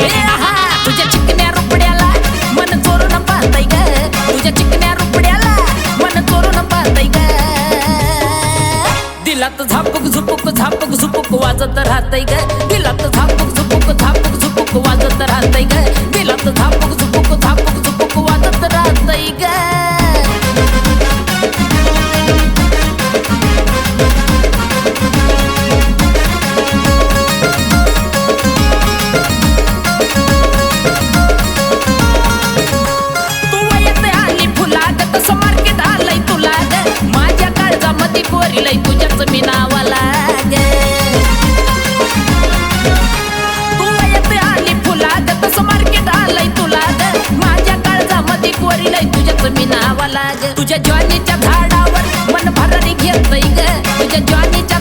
ए आहा तुझ्या चिकन्या रुपड्याला मन चोरून पाहतय ग तुझ्या चिकन्या रुपड्याला मन चोरून पाहतय ग दिलात झापूक झुपूक झापूक झुपूक वाजत राहतय ग दिलात झापूक झुपूक झापूक झुपूक वाजत राहतय ग दिलात झापूक झुपूक झापूक झुपूक वाजत राहतय ग लई तुझ्याच मी नावाला ग तू येते आली फुलाग तसं मार्केट आलंय तुला ग माझ्या काळजामध्ये कोरी लई तुझ्याच मी नावाला ग तुझ्या ज्वानीच्या झाडावर मन भरारी घेतय ग तुझ्या ज्वानीच्या